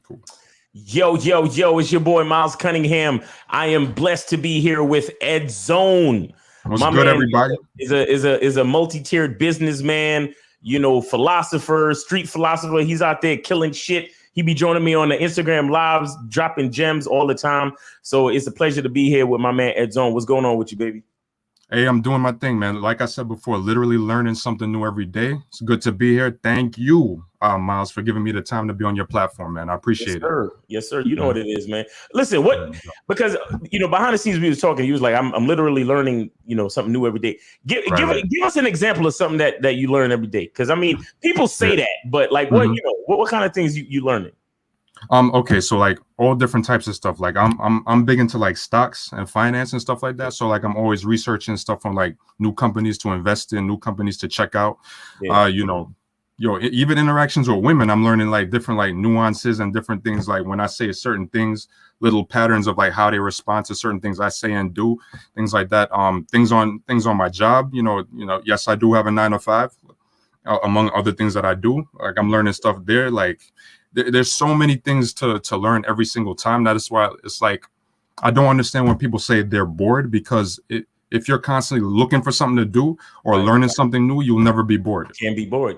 Cool. Yo, it's your boy Miles Cunningham. I am blessed to be here with Ed Zone. What's good, everybody? Is a multi-tiered businessman, philosopher, street philosopher. He's out there killing shit. He be joining me on the Instagram lives, dropping gems all the time. So it's a pleasure to be here with my man Ed Zone. What's going on with you, baby? Hey, I'm doing my thing, man. Like I said before, literally learning something new every day. It's good to be here. Thank you, Miles, for giving me the time to be on your platform, man. I appreciate it. Yes, sir. You know what it is, man. Listen, because behind the scenes we was talking, he was like, I'm literally learning, something new every day. Give us an example of something that you learn every day. Because I mean, people say that, but like what kind of things you learning? Okay, so like all different types of stuff. Like I'm big into like stocks and finance and stuff like that. So like I'm always researching stuff on like new companies to invest in, new companies to check out. Even interactions with women, I'm learning like different like nuances and different things. Like when I say certain things, little patterns of like how they respond to certain things I say and do, things like that. Things on my job. Yes, I do have a 9 to 5, among other things that I do. Like I'm learning stuff there. Like there's so many things to learn every single time. That is why it's like I don't understand when people say they're bored, because if you're constantly looking for something to do or learning something new, you'll never be bored. Can't be bored.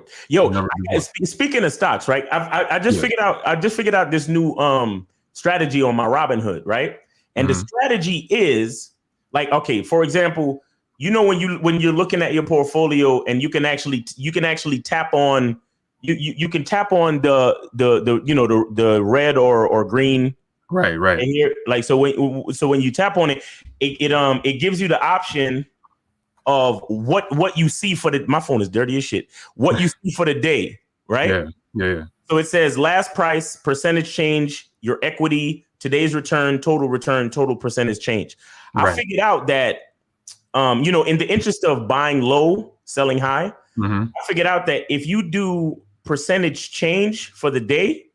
Speaking of stocks, right? I just figured out this new strategy on my Robinhood, right? And the strategy is like, okay, for example, when you're looking at your portfolio and you can actually tap on you can tap on the red or green. Right. And here, like, so when you tap on it, it gives you the option of what you see for my phone is dirty as shit. What you see for the day, right? Yeah. So it says last price, percentage change, your equity, today's return, total percentage change. I figured out that, in the interest of buying low, selling high, I figured out that if you do percentage change for the day,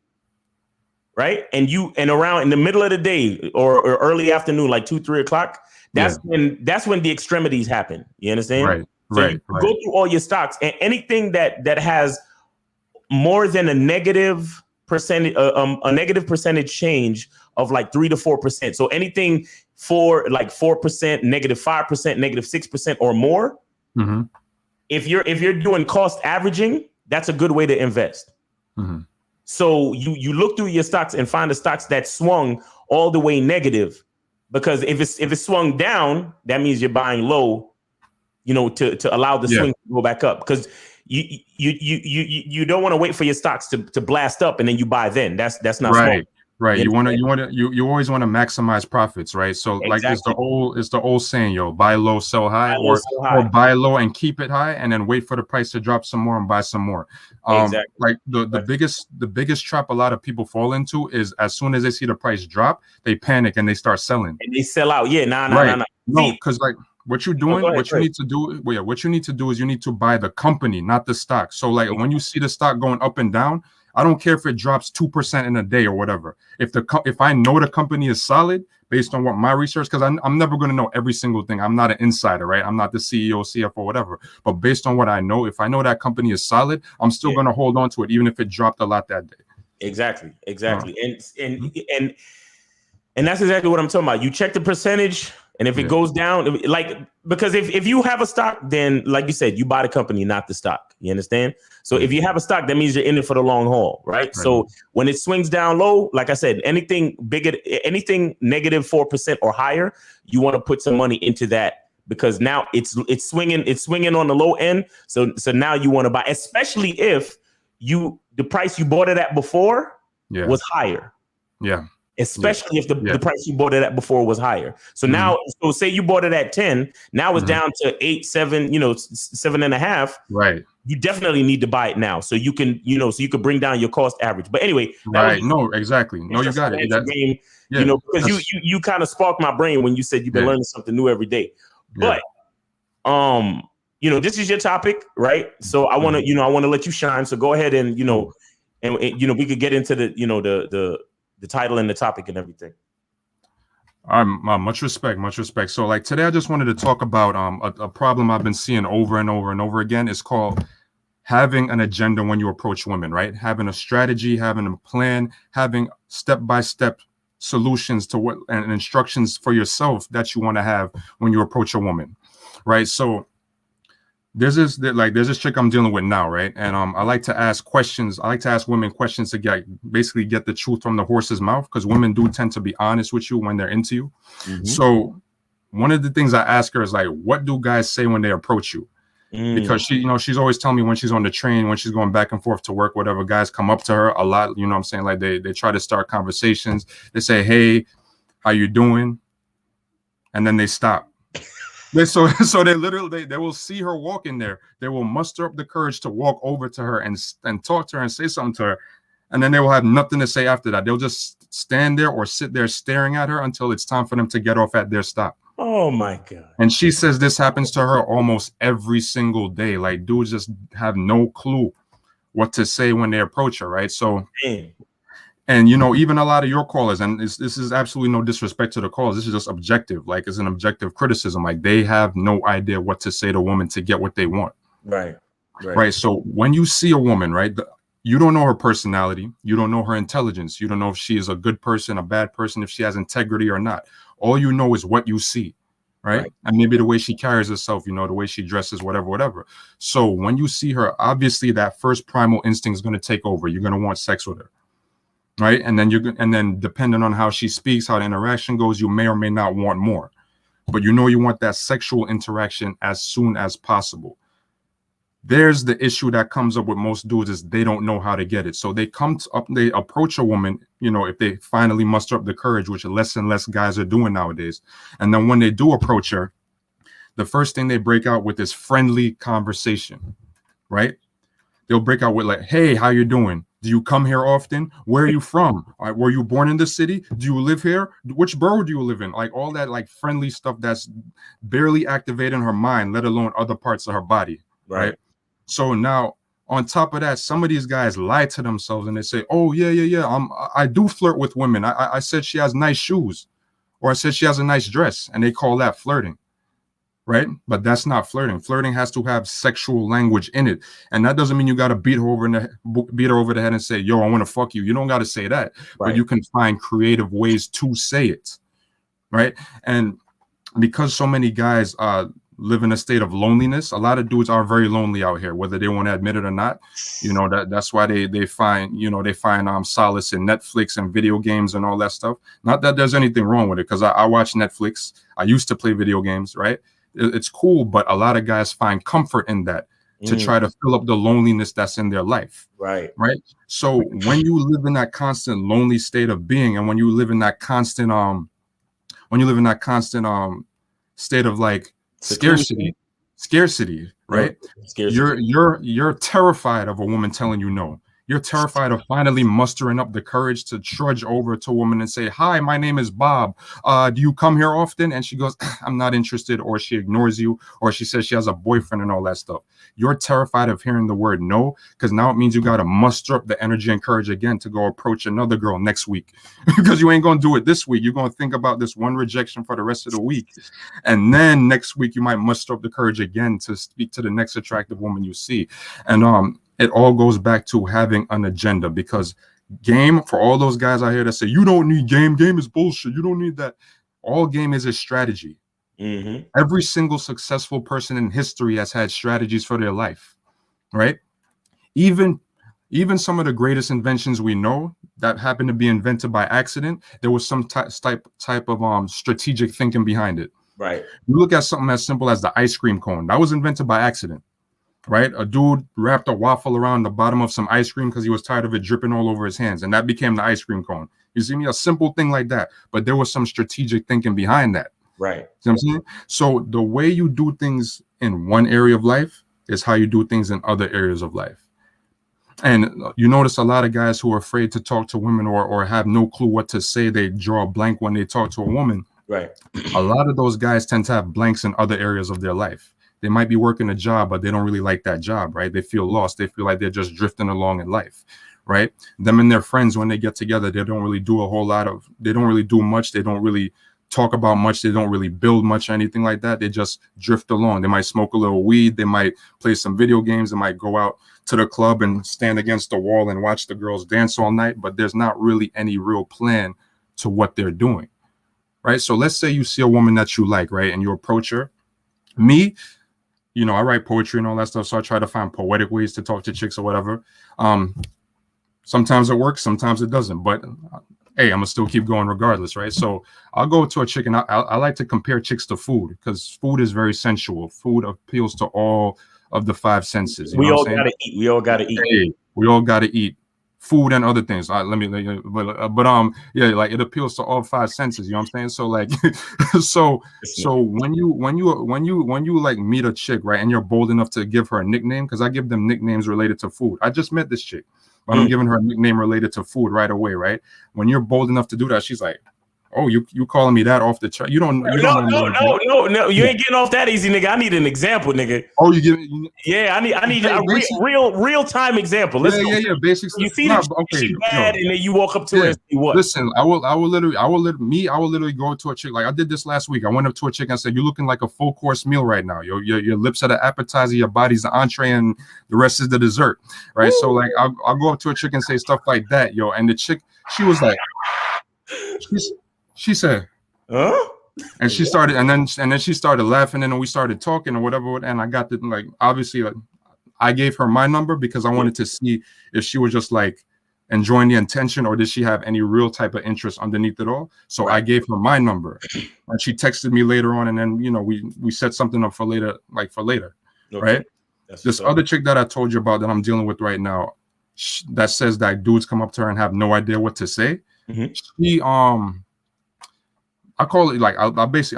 right? And around in the middle of the day or early afternoon, like 2-3 o'clock, that's when the extremities happen. You understand? Right. Go through all your stocks, and anything that has more than a negative percentage change of like 3 to 4%. So anything for like 4%, -5%, -6% or more. If you're doing cost averaging, that's a good way to invest. So you look through your stocks and find the stocks that swung all the way negative, because if it's swung down, that means you're buying low, to allow the swing to go back up, because you don't want to wait for your stocks to blast up and then you buy then. That's not smart. Right. You always want to maximize profits, right? So like it's the old saying, buy low, sell high, or buy low and keep it high, and then wait for the price to drop some more and buy some more. Like the biggest trap a lot of people fall into is as soon as they see the price drop, they panic and they start selling. And they sell out. Yeah, nah. No, because like what you're doing, you need to do is you need to buy the company, not the stock. So like when you see the stock going up and down, I don't care if it drops 2% in a day or whatever. If I know the company is solid based on what my research, because I'm never going to know every single thing. I'm not an insider, right? I'm not the CEO, CFO, whatever. But based on what I know, if I know that company is solid, I'm still going to hold on to it, even if it dropped a lot that day. Exactly. And that's exactly what I'm talking about. You check the percentage, and if it goes down, because if you have a stock, then like you said, you buy the company, not the stock. You understand? So if you have a stock, that means you're in it for the long haul, right? So when it swings down low, like I said, anything negative 4% or higher, you want to put some money into that, because now it's swinging on the low end. So now you want to buy, especially if the price you bought it at before was higher. Especially if the price you bought it at before was higher. So now, so say you bought it at 10, now it's down to 8, 7, 7.5. Right. You definitely need to buy it now, so you can, bring down your cost average. But anyway, no, exactay. No, you got it. Because you kind of sparked my brain when you said you've been learning something new every day. But this is your topic, right? So I want to let you shine. So go ahead and we could get into the title and the topic and everything. Much respect. So like today I just wanted to talk about a problem I've been seeing over and over and over again. It's called having an agenda when you approach women, right? Having a strategy, having a plan, having step-by-step solutions to what and instructions for yourself that you want to have when you approach a woman, right? So there's this chick I'm dealing with now, right? And I like to ask questions. I like to ask women questions to get the truth from the horse's mouth, because women do tend to be honest with you when they're into you. Mm-hmm. So one of the things I ask her is like, what do guys say when they approach you? Because she's always telling me when she's on the train, when she's going back and forth to work, whatever, guys come up to her a lot. You know what I'm saying? Like they try to start conversations. They say, hey, how you doing? And then they stop. So they literally they will see her walking there. They will muster up the courage to walk over to her and talk to her and say something to her. And then they will have nothing to say after that. They'll just stand there or sit there staring at her until it's time for them to get off at their stop. Oh my God. And she says this happens to her almost every single day. Like, dudes just have no clue what to say when they approach her, right? So, and even a lot of your callers, and this is absolutely no disrespect to the callers, this is just objective. Like, it's an objective criticism. Like, they have no idea what to say to a woman to get what they want. Right. So when you see a woman, right, you don't know her personality, you don't know her intelligence, you don't know if she is a good person, a bad person, if she has integrity or not. All you know is what you see, right? And maybe the way she carries herself, the way she dresses, whatever. So when you see her, obviously that first primal instinct is going to take over. You're going to want sex with her, right? And then depending on how she speaks, how the interaction goes, you may or may not want more. But you want that sexual interaction as soon as possible. There's the issue that comes up with most dudes is they don't know how to get it. So they they approach a woman, if they finally muster up the courage, which less and less guys are doing nowadays. And then when they do approach her, the first thing they break out with is friendly conversation, right? They'll break out with like, hey, how you doing? Do you come here often? Where are you from? Were you born in the city? Do you live here? Which borough do you live in? Like all that like friendly stuff that's barely activating her mind, let alone other parts of her body, right? So now, on top of that, some of these guys lie to themselves and they say, oh, yeah. I do flirt with women. I said she has nice shoes, or I said she has a nice dress, and they call that flirting, right? But that's not flirting. Flirting has to have sexual language in it. And that doesn't mean you got to beat her over the head and say, yo, I want to fuck you. You don't got to say that. But you can find creative ways to say it, right? And because so many guys live in a state of loneliness, a lot of dudes are very lonely out here, whether they want to admit it or not. That's why they find solace in Netflix and video games and all that stuff. Not that there's anything wrong with it, because I watch Netflix. I used to play video games, right? It's cool, but a lot of guys find comfort in that to try to fill up the loneliness that's in their life. Right. So when you live in that constant lonely state of being, and when you live in that constant state of like scarcity, right? Scarcity. You're terrified of a woman telling you no. You're terrified of finally mustering up the courage to trudge over to a woman and say, hi, my name is Bob. Do you come here often? And she goes, I'm not interested, or she ignores you, or she says she has a boyfriend and all that stuff. You're terrified of hearing the word no, because now it means you got to muster up the energy and courage again to go approach another girl next week, because you ain't going to do it this week. You're going to think about this one rejection for the rest of the week. And then next week, you might muster up the courage again to speak to the next attractive woman you see. And it all goes back to having an agenda, because game, for all those guys out here that say, you don't need game is bullshit, you don't need that. All game is a strategy. Every single successful person in history has had strategies for their life, right? Even some of the greatest inventions we know that happened to be invented by accident, there was some type of strategic thinking behind it. Right. You look at something as simple as the ice cream cone. That was invented by accident. Right? A dude wrapped a waffle around the bottom of some ice cream because he was tired of it dripping all over his hands, and that became the ice cream cone. You see me? A simple thing like that, but there was some strategic thinking behind that. Right. See what I'm saying? So the way you do things in one area of life is how you do things in other areas of life. And you notice a lot of guys who are afraid to talk to women or have no clue what to say. They draw a blank when they talk to a woman. Right. A lot of those guys tend to have blanks in other areas of their life. They might be working a job, but they don't really like that job, right? They feel lost. They feel like they're just drifting along in life, right? Them and their friends, when they get together, they don't really do much. They don't really talk about much. They don't really build much or anything like that. They just drift along. They might smoke a little weed. They might play some video games. They might go out to the club and stand against the wall and watch the girls dance all night. But there's not really any real plan to what they're doing, right? So let's say you see a woman that you like, right? And you approach her. Me, you know, I write poetry and all that stuff. So I try to find poetic ways to talk to chicks or whatever. Sometimes it works, sometimes it doesn't. But hey, I'm gonna still keep going regardless, right? So I'll go to a chick and I like to compare chicks to food because food is very sensual. Food appeals to all of the five senses. You we know all gotta eat. We all gotta eat. Hey, we all gotta eat food and other things. Yeah, like it appeals to all five senses. You know what I'm saying? So like, so when you like meet a chick, right, and you're bold enough to give her a nickname, because I give them nicknames related to food. I just met this chick. But I'm giving her a nickname related to food right away, right? When you're bold enough to do that, she's like, "Oh, you calling me that off the chart? You No. You ain't getting off that easy, nigga. I need an example, nigga. Oh, you giving? Yeah, I need a real time example. Let's go. Basics. You see she bad, and then you walk up to her and say what? Listen, I will literally go to a chick. Like I did this last week. I went up to a chick and said, "You're looking like a full course meal right now. Your lips are the appetizer, your body's the entree, and the rest is the dessert." Right. Ooh. So like I'll go up to a chick and say stuff like that, yo. And the chick, she was like, she said, "Huh?" And she started, and then she started laughing, and then we started talking or whatever. And I got the like, obviously, like, I gave her my number because I wanted to see if she was just like enjoying the attention or did she have any real type of interest underneath it all. So I gave her my number, and she texted me later on, and then we set something up for later, okay. Right? This other chick that I told you about that I'm dealing with right now, that says that dudes come up to her and have no idea what to say. She I call it like I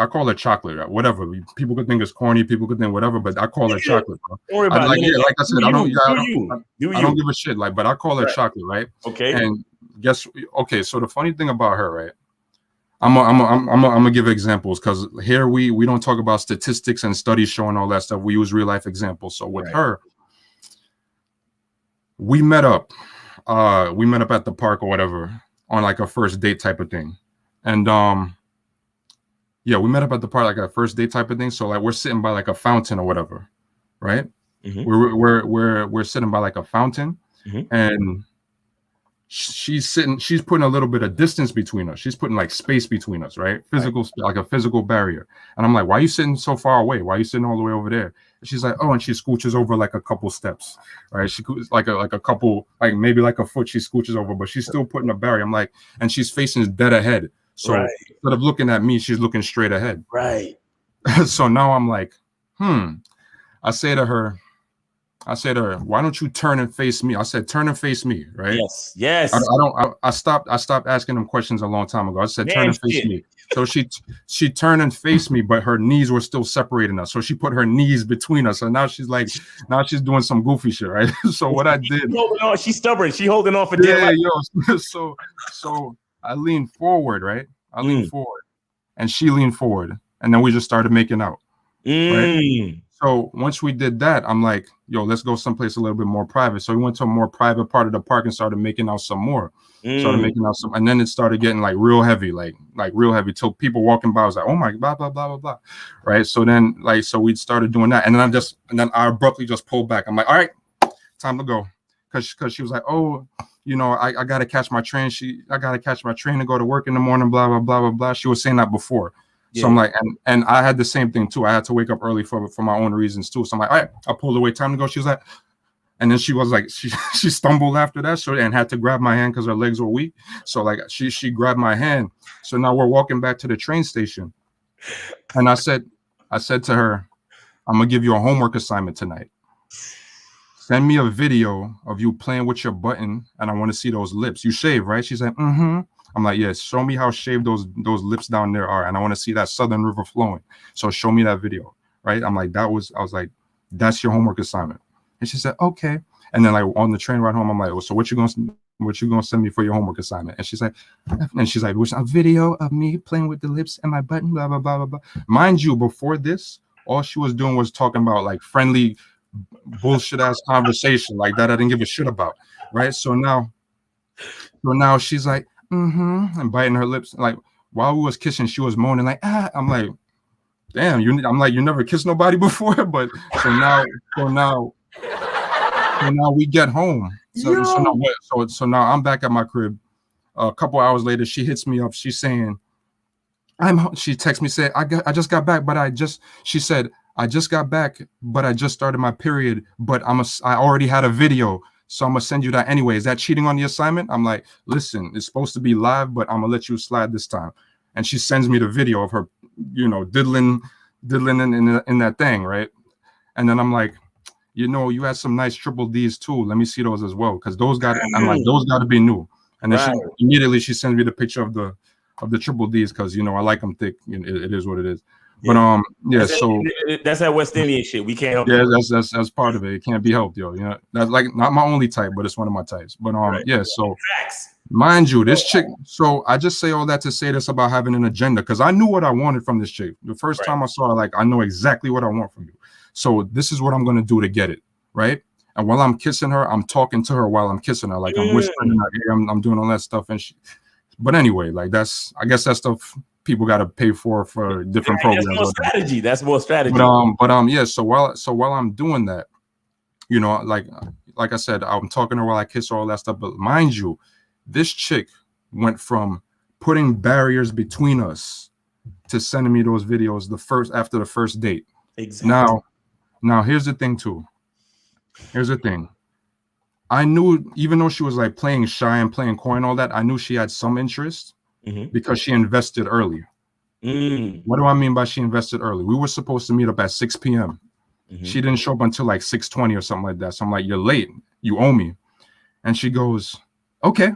call it chocolate or whatever. People could think it's corny, people could think whatever, but I call it chocolate. Bro. Don't worry about it. Like I said, I don't give a shit. Like, but I call it chocolate, right? Okay. And so the funny thing about her, right? I'm gonna give examples because here we don't talk about statistics and studies showing all that stuff. We use real life examples. So with her, we met up at the park or whatever on like a first date type of thing, and yeah, we met up at the park like a first date type of thing. So like we're sitting by like a fountain or whatever, right? We're sitting by like a fountain, and she's putting a little bit of distance between us. She's putting like space between us, right? Like a physical barrier. And I'm like, why are you sitting so far away? Why are you sitting all the way over there? And she's like, oh, and she scooches over like a couple steps, right? She like a couple, like maybe like a foot. She scooches over, but she's still putting a barrier. I'm like, and she's facing dead ahead. So instead of looking at me, she's looking straight ahead. Right. So now I'm like, I say to her, why don't you turn and face me? I said, turn and face me, right? Yes. I stopped asking them questions a long time ago. I said, turn and face me. So she turned and faced me, but her knees were still separating us. So she put her knees between us. And now she's doing some goofy shit, right? So what I did. She's stubborn. She holding on for dear life. So I leaned forward, right? I leaned forward, and she leaned forward, and then we just started making out. Right? So once we did that, I'm like, yo, let's go someplace a little bit more private. So we went to a more private part of the park and started making out some more. And then it started getting like real heavy, like real heavy. Till people walking by was like, oh my, blah blah blah blah blah, right? So then so we started doing that, and then I abruptly just pulled back. I'm like, all right, time to go, because she was like, oh, I gotta catch my train. I gotta catch my train to go to work in the morning. Blah blah blah blah blah. She was saying that before. Yeah. So I'm like, and I had the same thing too. I had to wake up early for my own reasons too. So I'm like, all right, I pulled away, time to go. She was like, and then she was like, she stumbled after that, so and had to grab my hand because her legs were weak. So like she grabbed my hand. So now we're walking back to the train station, and I said to her, I'm gonna give you a homework assignment tonight. Send me a video of you playing with your button, and I want to see those lips. You shave, right? She's like, I'm like, yes, show me how shaved those lips down there are. And I want to see that Southern River flowing. So show me that video, right? I was like, that's your homework assignment. And she said, okay. And then like on the train ride home, I'm like, well, so what you gonna send me for your homework assignment? And she's like, was a video of me playing with the lips and my button, blah, blah, blah, blah, blah. Mind you, before this, all she was doing was talking about like friendly bullshit ass conversation like that I didn't give a shit about, right? So now she's like, and biting her lips, like, while we was kissing, she was moaning like, ah. I'm like, damn, I'm like, you never kissed nobody before, but so now we get home. So now I'm back at my crib. A couple hours later, she hits me up. She's saying, she texts me saying, I just got back, but she said, I just got back, but I just started my period, but I already had a video, so I'm gonna send you that anyway. Is that cheating on the assignment? I'm like, listen, it's supposed to be live, but I'm gonna let you slide this time. And she sends me the video of her, diddling in that thing, right? And then I'm like, you had some nice triple D's too. Let me see those as well, because those got to be new. And then she sends me the picture of the triple D's, because I like them thick. It is what it is. But that's that West Indian shit. We can't help. Yeah, that's part of it. It can't be helped, yo. That's like not my only type, but it's one of my types. But so mind you, this chick. So I just say all that to say this about having an agenda, because I knew what I wanted from this chick. The first time I saw her, like, I know exactly what I want from you. So this is what I'm gonna do to get it, right? And while I'm kissing her, I'm talking to her while I'm kissing her, like I'm whispering, like, hey, I'm doing all that stuff, and but anyway, like I guess that stuff people got to pay for different programs. That's more strategy. But So while I'm doing that, like I said, I'm talking to her while I kiss her, all that stuff. But mind you, this chick went from putting barriers between us to sending me those videos after the first date. Exactly. Now here's the thing too. Here's the thing. I knew, even though she was like playing shy and playing coy and all that, I knew she had some interest because she invested early. What do I mean by she invested early? We were supposed to meet up at 6 p.m. She didn't show up until like 6:20 or something like that. So I'm like, you're late. You owe me. And she goes, okay.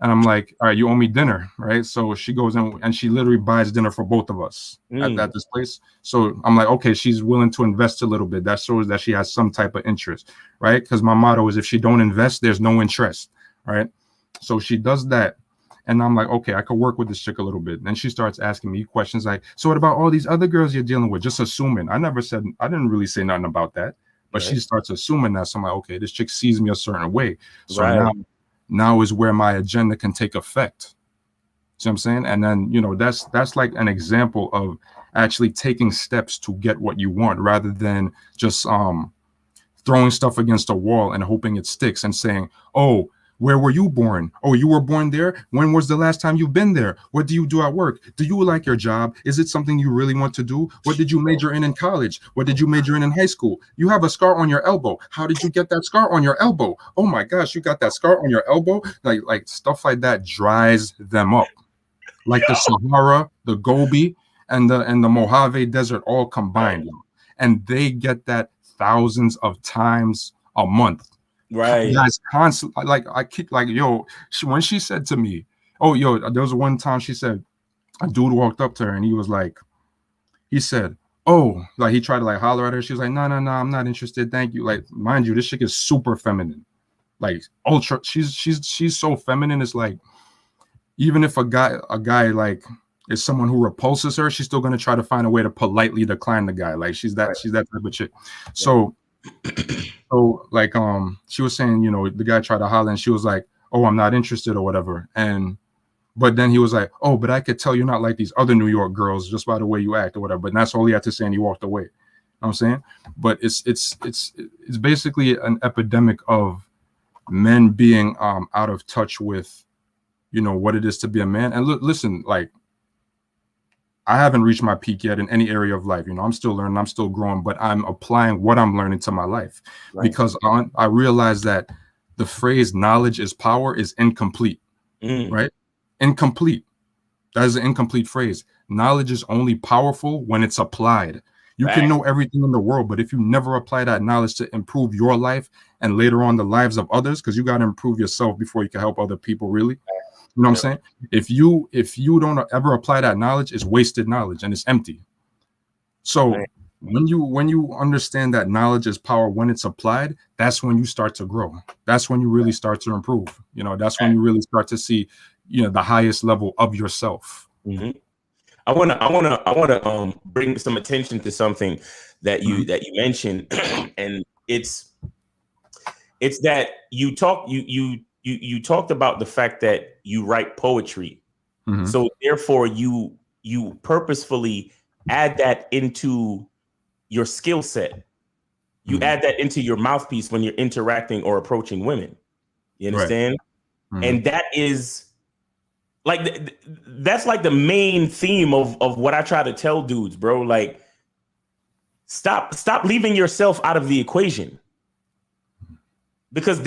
And I'm like, all right, you owe me dinner, right? So she goes in and she literally buys dinner for both of us at this place. So I'm like, okay, she's willing to invest a little bit. That shows that she has some type of interest, right? Because my motto is, if she don't invest, there's no interest, right? So she does that. And I'm like, okay, I could work with this chick a little bit. Then she starts asking me questions like, so what about all these other girls you're dealing with? Just assuming. I didn't really say nothing about that. But she starts assuming that. So I'm like, okay, this chick sees me a certain way. So now is where my agenda can take effect. See what I'm saying? And then, that's like an example of actually taking steps to get what you want, rather than just throwing stuff against a wall and hoping it sticks and saying, oh, where were you born? Oh, you were born there? When was the last time you've been there? What do you do at work? Do you like your job? Is it something you really want to do? What did you major in college? What did you major in high school? You have a scar on your elbow. How did you get that scar on your elbow? Oh my gosh, you got that scar on your elbow? Like stuff like that dries them up. Like the Sahara, the Gobi, and the Mojave Desert all combined. And they get that thousands of times a month. Right. Guys constantly, when she said to me, oh, there was one time she said, a dude walked up to her and he said, oh, like he tried to like holler at her. She was like, no, I'm not interested. Thank you. Like, mind you, this chick is super feminine, like ultra. She's so feminine. It's like, even if a guy like is someone who repulses her, she's still going to try to find a way to politely decline the guy. Like she's that type of chick. So like she was saying, the guy tried to holler and she was like, oh, I'm not interested or whatever. But then he was like, oh, but I could tell you're not like these other New York girls just by the way you act or whatever. But that's all he had to say, and he walked away. You know what I'm saying? But it's basically an epidemic of men being out of touch with what it is to be a man. And listen, like, I haven't reached my peak yet in any area of life. I'm still learning, I'm still growing, but I'm applying what I'm learning to my life, because I realize that the phrase knowledge is power is incomplete, right? Incomplete. That is an incomplete phrase. Knowledge is only powerful when it's applied. You can know everything in the world, but if you never apply that knowledge to improve your life and later on the lives of others, because you got to improve yourself before you can help other people, really. You know what I'm saying? If you don't ever apply that knowledge, it's wasted knowledge and it's empty. So when you understand that knowledge is power when it's applied, that's when you start to grow. That's when you really start to improve. That's when you really start to see, the highest level of yourself. I want to bring some attention to something that you mentioned, and it's that you talked about the fact that you write poetry, So therefore you purposefully add that into your skill set. You add that into your mouthpiece when you're interacting or approaching women. You understand? Right. And that is like, that's like the main theme of what I try to tell dudes, bro. Like, stop leaving yourself out of the equation. Because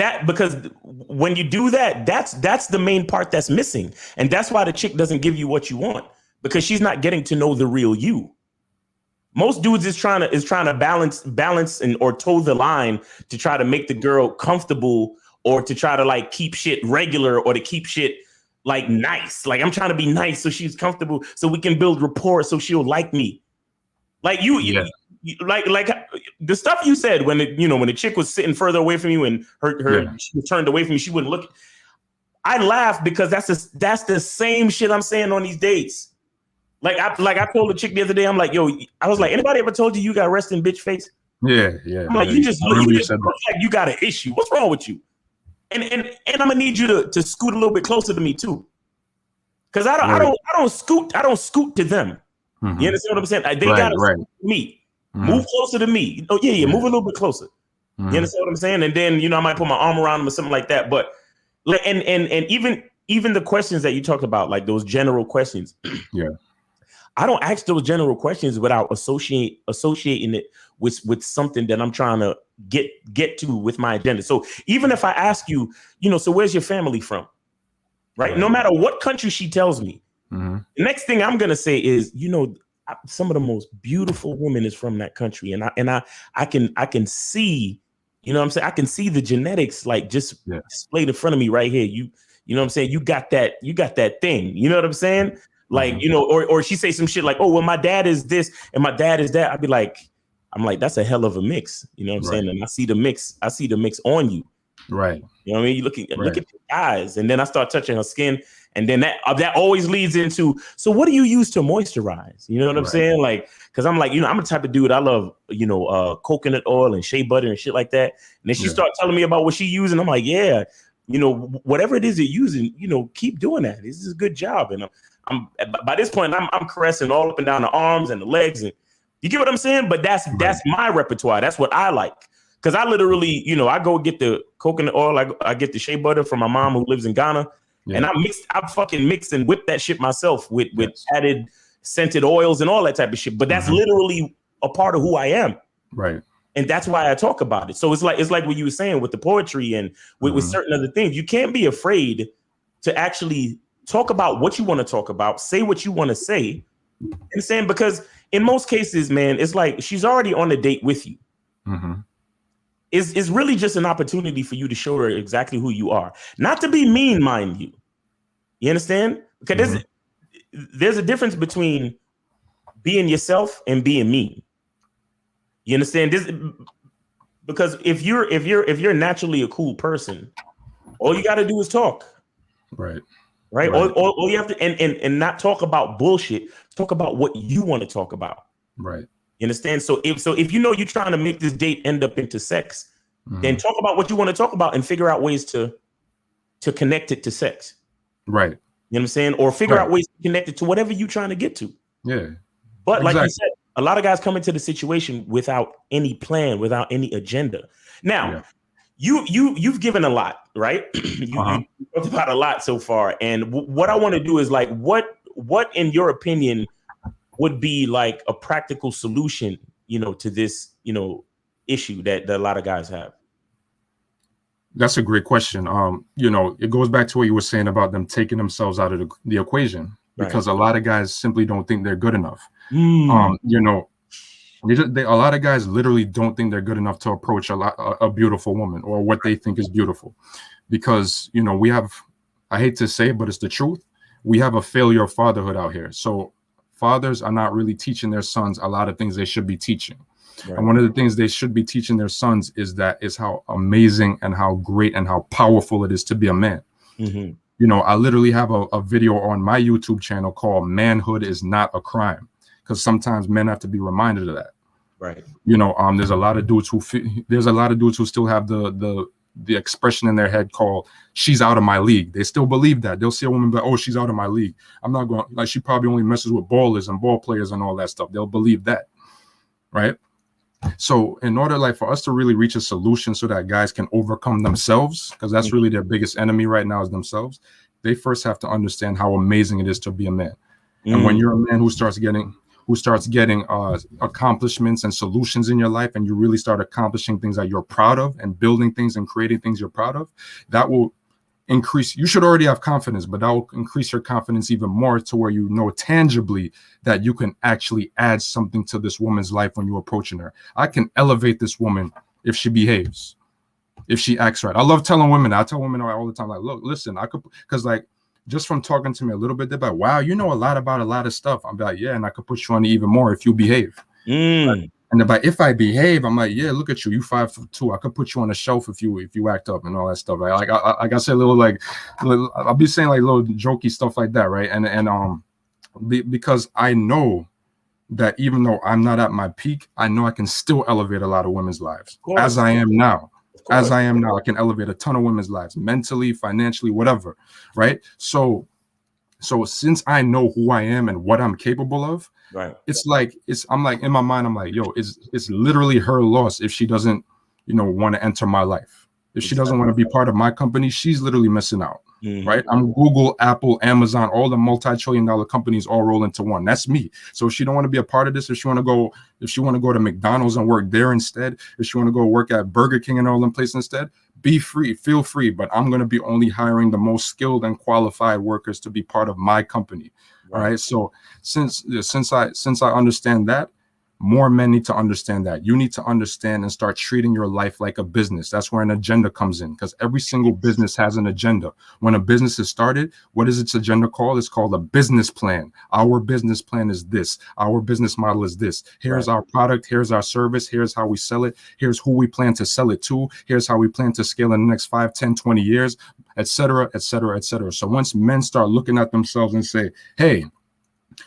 when you do that, that's the main part that's missing. And that's why the chick doesn't give you what you want, because she's not getting to know the real you. Most dudes is trying to balance or toe the line to try to make the girl comfortable, or to try to like keep shit regular, or to keep shit like nice. Like, I'm trying to be nice so she's comfortable, so we can build rapport, so she'll like me. Like you like the stuff you said when when the chick was sitting further away from you and she was turned away from you, she wouldn't look. I laugh because that's the same shit I'm saying on these dates. Like I told the chick the other day, I'm like, yo, I was like, anybody ever told you got resting bitch face? Yeah. I'm like, you just look like you got an issue. What's wrong with you? And I'm gonna need you to scoot a little bit closer to me too, because I don't scoot to them. You understand what I'm saying? They gotta scoot to me. Move closer to me. Oh yeah, move a little bit closer. You understand what I'm saying? And then I might put my arm around them or something like that. But and even the questions that you talked about, like those general questions. Yeah. I don't ask those general questions without associating it with something that I'm trying to get to with my agenda. So even if I ask you, so where's your family from? Right? No matter what country she tells me, the next thing I'm gonna say is, some of the most beautiful women is from that country, and I can see, what I'm saying, I can see the genetics like just displayed in front of me right here. You know what I'm saying? You got that thing. You know what I'm saying? Like, or she say some shit like, oh, well, my dad is this and my dad is that. I'm like, that's a hell of a mix. You know what I'm saying? And I see the mix on you. Right. You know what I mean? You look at your eyes, and then I start touching her skin. And then that always leads into, so what do you use to moisturize? You know what I'm saying? Like, because I'm like, I'm the type of dude, I love, coconut oil and shea butter and shit like that. And then she started telling me about what she using. I'm like, yeah, whatever it is you're using, keep doing that. This is a good job. And I'm by this point, I'm caressing all up and down the arms and the legs. And you get what I'm saying? But that's my repertoire. That's what I like. Because I literally, I go get the coconut oil. I get the shea butter from my mom who lives in Ghana. Yeah. And I fucking mix and whip that shit myself with added scented oils and all that type of shit. But that's literally a part of who I am. Right. And that's why I talk about it. So it's like what you were saying with the poetry and with certain other things. You can't be afraid to actually talk about what you want to talk about, say what you want to say. And saying, because in most cases, man, it's like she's already on a date with you. It's really just an opportunity for you to show her exactly who you are. Not to be mean, mind you. You understand? Because there's a difference between being yourself and being mean. You understand? Because if you're naturally a cool person, all you got to do is talk. Right. All you have to and not talk about bullshit. Talk about what you want to talk about. Right. You understand? So if you're trying to make this date end up into sex, then talk about what you want to talk about and figure out ways to connect it to sex. Right. You know what I'm saying? Or figure out ways to connect it to whatever you're trying to get to. Yeah. But like you said, a lot of guys come into the situation without any plan, without any agenda. Now, you've given a lot, right? You talked about a lot so far. And what I want to do is like, what in your opinion would be like a practical solution, to this, issue that a lot of guys have? That's a great question. It goes back to what you were saying about them taking themselves out of the equation, because a lot of guys simply don't think they're good enough. A lot of guys literally don't think they're good enough to approach a beautiful woman or what they think is beautiful, because we have, I hate to say it, but it's the truth, we have a failure of fatherhood out here. So fathers are not really teaching their sons a lot of things they should be teaching. Right. And one of the things they should be teaching their sons is how amazing and how great and how powerful it is to be a man. I literally have a video on my YouTube channel called "Manhood is Not a Crime," because sometimes men have to be reminded of that. Right. There's a lot of dudes who still have the the expression in their head called "she's out of my league." They still believe that. They'll see a woman, but oh, she's out of my league. I'm not going, like, she probably only messes with ballers and ball players and all that stuff. They'll believe that, right? So in order, like, for us to really reach a solution so that guys can overcome themselves, because that's really their biggest enemy right now is themselves, they first have to understand how amazing it is to be a man. And when you're a man who starts getting accomplishments and solutions in your life, and you really start accomplishing things that you're proud of and building things and creating things you're proud of, that will increase. You should already have confidence, but that will increase your confidence even more to where you know tangibly that you can actually add something to this woman's life when you're approaching her. I can elevate this woman if she behaves, if she acts right. I love telling women, I tell women all the time, like, look, listen, I could, because like, just from talking to me a little bit, they're like, wow, you know a lot about a lot of stuff. I'm like, yeah, and I could put you on even more if you behave. Right? And they're like, if I behave, I'm like, yeah, look at you, you 5'2". I could put you on a shelf if you act up and all that stuff. Right? Like I said, I'll be saying like little jokey stuff like that, right? And because I know that even though I'm not at my peak, I know I can still elevate a lot of women's lives as I am now. As I am now, I can elevate a ton of women's lives, mentally, financially, whatever, right? So since I know who I am and what I'm capable of, right? I'm like in my mind, I'm like, yo, it's literally her loss if she doesn't, want to enter my life. If she doesn't want to be part of my company, she's literally missing out, right? I'm Google, Apple, Amazon, all the multi-trillion-dollar companies all roll into one. That's me. So if she don't want to be a part of this, if she want to go to McDonald's and work there instead, if she want to go work at Burger King and all them places instead, be free, feel free. But I'm going to be only hiring the most skilled and qualified workers to be part of my company. All right. So since I understand that, more men need to understand that. You need to understand and start treating your life like a business. That's where an agenda comes in, because every single business has an agenda. When a business is started, what is its agenda called? It's called a business plan. Our business plan is this. Our business model is this. Here's our product. Here's our service. Here's how we sell it. Here's who we plan to sell it to. Here's how we plan to scale in the next 5, 10, 20 years, et cetera, et cetera, et cetera. So once men start looking at themselves and say, hey,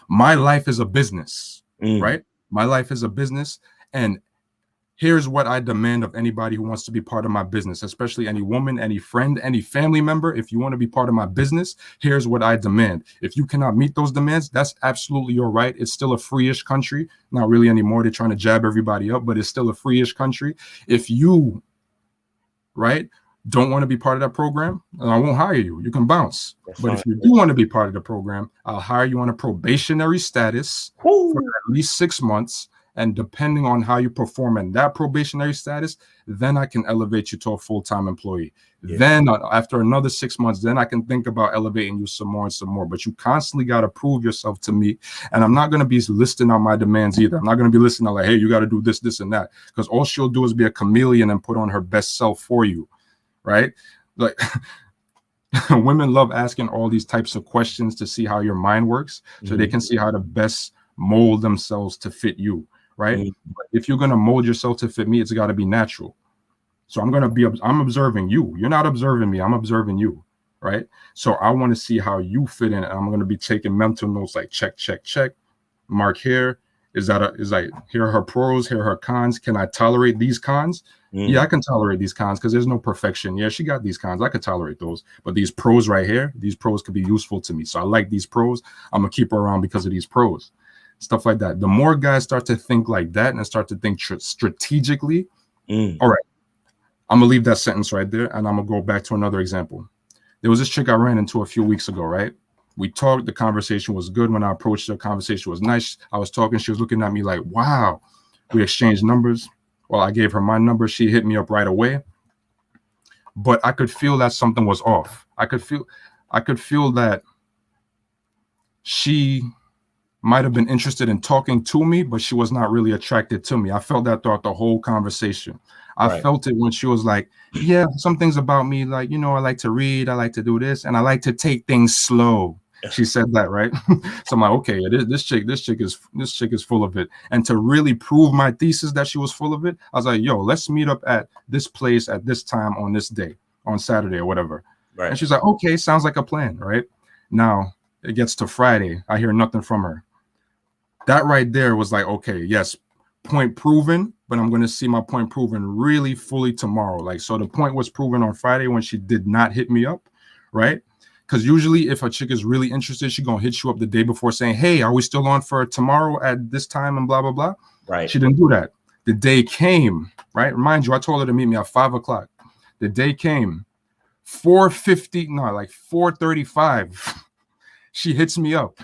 my life is a business, right? My life is a business, and here's what I demand of anybody who wants to be part of my business, especially any woman, any friend, any family member. If you want to be part of my business, here's what I demand. If you cannot meet those demands, that's absolutely your right. It's still a free-ish country. Not really anymore. They're trying to jab everybody up, but it's still a free-ish country. If you, don't want to be part of that program, I won't hire you. You can bounce. But if you do want to be part of the program, I'll hire you on a probationary status for at least 6 months. And depending on how you perform in that probationary status, then I can elevate you to a full-time employee. Then after another 6 months, then I can think about elevating you some more and some more. But you constantly got to prove yourself to me. And I'm not going to be listing out my demands either. I'm not going to be listing out like, hey, you got to do this, this, and that. Because all she'll do is be a chameleon and put on her best self for you. Right? Like women love asking all these types of questions to see how your mind works, so they can see how to best mold themselves to fit you. Right? But if you're going to mold yourself to fit me, it's got to be natural. So I'm observing you. You're not observing me. I'm observing you. Right? So I want to see how you fit in. And I'm going to be taking mental notes like check, check, check, mark here. Is like, here are her pros, here are her cons. Can I tolerate these cons? Yeah, I can tolerate these cons because there's no perfection. Yeah, she got these cons. I could tolerate those. But these pros right here, these pros could be useful to me. So I like these pros. I'm going to keep her around because of these pros. Stuff like that. The more guys start to think like that and start to think strategically, all right, I'm going to leave that sentence right there. And I'm going to go back to another example. There was this chick I ran into a few weeks ago, right? We talked. The conversation was good. When I approached her, the conversation was nice. I was talking. She was looking at me like, wow. We exchanged numbers. Well, I gave her my number. She hit me up right away. But I could feel that something was off. I could feel that she might have been interested in talking to me, but she was not really attracted to me. I felt that throughout the whole conversation. I felt it when she was like, yeah, some things about me, like, I like to read, I like to do this, and I like to take things slow. She said that, right? So I'm like, okay, this chick is full of it. And to really prove my thesis that she was full of it, I was like, yo, let's meet up at this place at this time on this day, on Saturday or whatever. Right. And she's like, okay, sounds like a plan, right? Now it gets to Friday. I hear nothing from her. That right there was like, okay, yes, point proven. but I'm going to see my point proven really fully tomorrow. Like, so the point was proven on Friday when she did not hit me up, right? Because usually if a chick is really interested, she's going to hit you up the day before saying, hey, are we still on for tomorrow at this time and blah, blah, blah. Right. She didn't do that. The day came, right? Remind you, I told her to meet me at 5 o'clock. The day came, 4:35. She hits me up.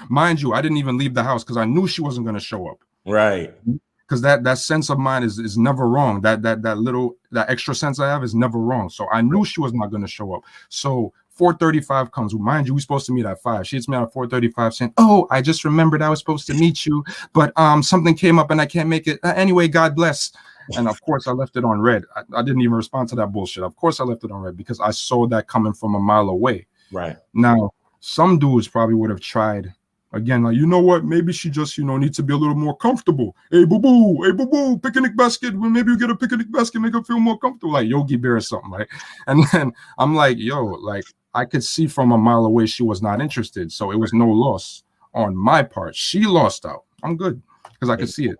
Mind you, I didn't even leave the house because I knew she wasn't going to show up. Right. Because that sense of mine is never wrong. That extra sense I have is never wrong. So I knew she was not going to show up. So 4:35 comes. Mind you, we're supposed to meet at 5. She hits me at 4:35 saying, oh, I just remembered I was supposed to meet you, but something came up and I can't make it. Anyway, God bless. And of course, I left it on red. I didn't even respond to that bullshit. Of course, I left it on red because I saw that coming from a mile away. Right. Now, some dudes probably would have tried. Again, like, you know what? Maybe she just, needs to be a little more comfortable. Hey, boo-boo, picnic basket. Well, maybe you get a picnic basket, make her feel more comfortable, like Yogi Bear or something, right? And then I'm like, yo, like, I could see from a mile away she was not interested. So it was no loss on my part. She lost out. I'm good because I can see it.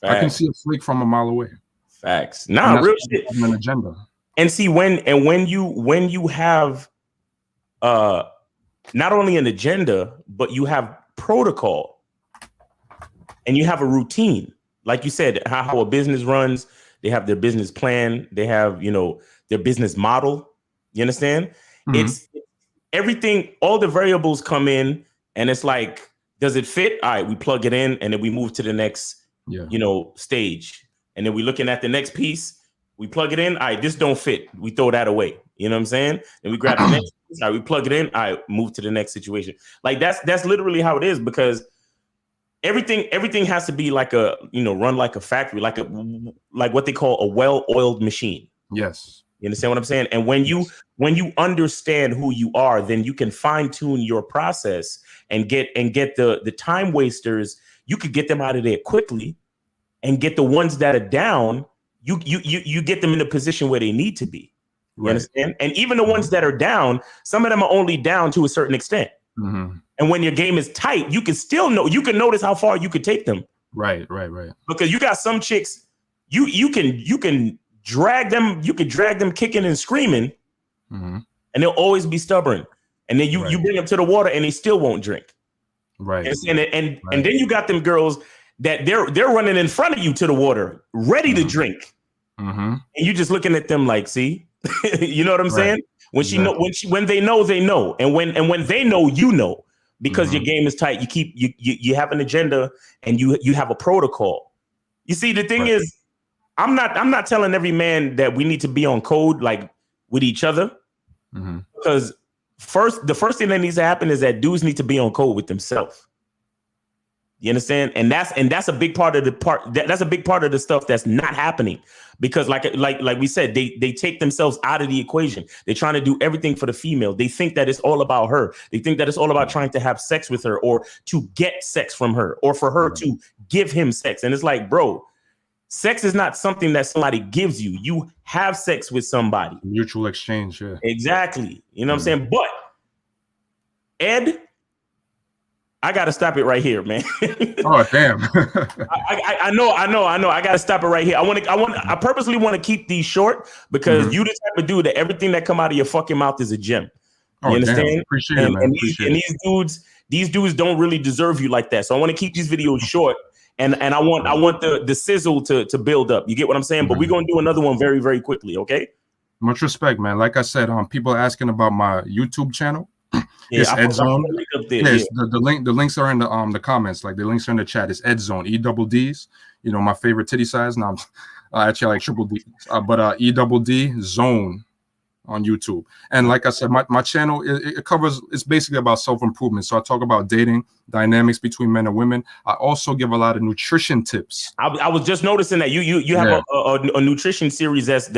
Facts. I can see a flake from a mile away. Facts. Nah, real shit. An agenda. And see, when you have not only an agenda, but you have protocol and you have a routine, like you said, how a business runs. They have their business plan. They have, their business model. You understand? Mm-hmm. It's everything. All the variables come in, and it's like, does it fit? All right, we plug it in, and then we move to the next, stage. And then we're looking at the next piece. We plug it in. All right, this don't fit. We throw that away. You know what I'm saying? Then we grab the next. All right, we plug it in. All right, move to the next situation. Like that's literally how it is, because everything has to be like a, run like a factory, like what they call a well-oiled machine. Yes. You understand what I'm saying? And when you understand who you are, then you can fine tune your process and get the time wasters. You could get them out of there quickly, and get the ones that are down. You get them in a position where they need to be. You understand? And even the ones that are down, some of them are only down to a certain extent. Mm-hmm. And when your game is tight, you can still you can notice how far you could take them. Right. Because you got some chicks, you can drag them, kicking and screaming, mm-hmm. and they'll always be stubborn. And then you bring them to the water and they still won't drink. Right. And then you got them girls that they're running in front of you to the water, ready to drink. Mm-hmm. And you just looking at them like, see, you know what I'm saying? When when they know, and when they know, because your game is tight. You have an agenda and you have a protocol. You see, the thing is, I'm not telling every man that we need to be on code like with each other, mm-hmm. because the first thing that needs to happen is that dudes need to be on code with themselves. You understand? And that's a big part of that's a big part of the stuff that's not happening, because like we said, they take themselves out of the equation. They're trying to do everything for the female. They think that it's all about her. They think that it's all about trying to have sex with her, or to get sex from her, or for her to give him sex. And it's like, bro, sex is not something that somebody gives you. You have sex with somebody. Mutual exchange, yeah. Exactly. You know what I'm saying? But Ed, I gotta stop it right here, man. Oh damn! I know. I gotta stop it right here. I purposely want to keep these short, because you the type of dude that everything that come out of your fucking mouth is a gem. You understand? Damn. Appreciate it, man. These dudes don't really deserve you like that. So I want to keep these videos short, and I want the sizzle to build up. You get what I'm saying? But we're gonna do another one very, very quickly. Okay? Much respect, man. Like I said, people are asking about my YouTube channel. Yeah, it's Ed Zone. The links are in the comments. Like the links are in the chat. It's Ed Zone, EDDs. My favorite titty size. Now, actually I like triple D, but EDD Zone on YouTube. And like I said, my channel it covers. It's basically about self-improvement. So I talk about dating, dynamics between men and women. I also give a lot of nutrition tips. I was just noticing that you have a nutrition series that's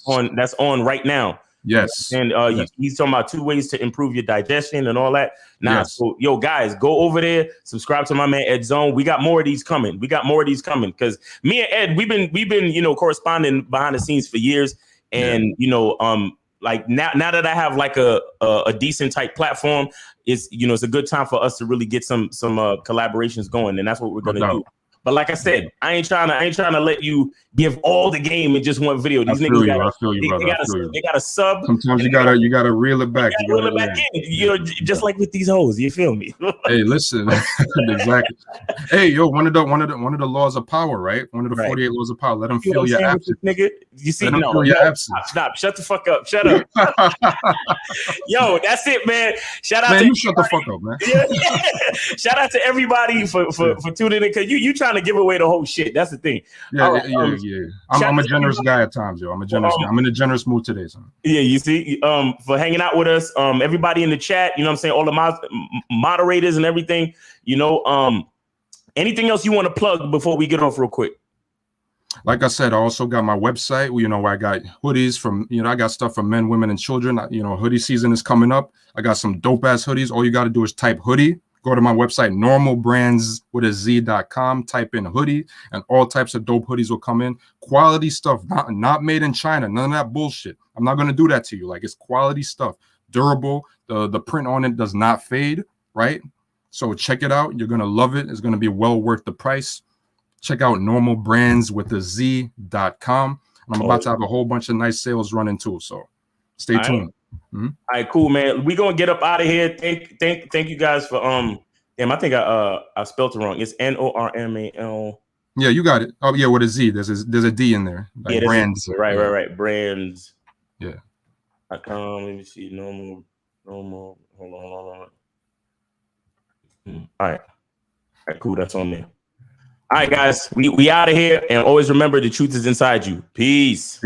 on right now. Yes. And he's talking about 2 ways to improve your digestion and all that. Now, so yo, guys, go over there, subscribe to my man Ed Zone. We got more of these coming. Because me and Ed, we've been corresponding behind the scenes for years. And like now that I have like a decent type platform, it's a good time for us to really get some collaborations going, and that's what we're gonna do. But like I said, I ain't trying to let you give all the game in just one video. These I feel you, brother. They got a sub. Sometimes you gotta reel it back. You gotta reel it back in. You know, just like with these hoes. You feel me? Hey, listen, exactly. Hey, yo, one of the laws of power, right? One of the 48 laws of power. Let them feel your absence, nigga. You see, stop. Shut the fuck up. Shut up. Yo, that's it, man. Shout out to you. Shut the fuck up, man. Shout out to everybody for tuning in, because you trying to give away the whole shit. That's the thing. Yeah. I'm a generous guy at times, yo. I'm a generous guy. I'm in a generous mood today, son. Yeah, you see, for hanging out with us, everybody in the chat, you know what I'm saying, all the moderators and everything, you know, anything else you want to plug before we get off real quick? Like I said, I also got my website, you know, where I got hoodies from, you know, I got stuff for men, women, and children. You know, hoodie season is coming up. I got some dope ass hoodies. All you got to do is type hoodie. Go to my website, normalbrands.com, type in hoodie, and all types of dope hoodies will come in. Quality stuff, not made in China, none of that bullshit. I'm not going to do that to you. Like, it's quality stuff, durable. The print on it does not fade, right? So check it out. You're going to love it. It's going to be well worth the price. Check out normalbrands.com. And I'm about to have a whole bunch of nice sales running too. So stay tuned. All right, cool, man. We're gonna get up out of here. Thank you guys for damn, I think I spelled it wrong. It's NORMAL. Yeah, you got it. Oh yeah, with a Z. There's a D in there. Like, yeah, brands. Right. Brands. Yeah. Let me see. Normal. Hold on. All right, cool. That's on there. All right, guys. We out of here, and always remember, the truth is inside you. Peace.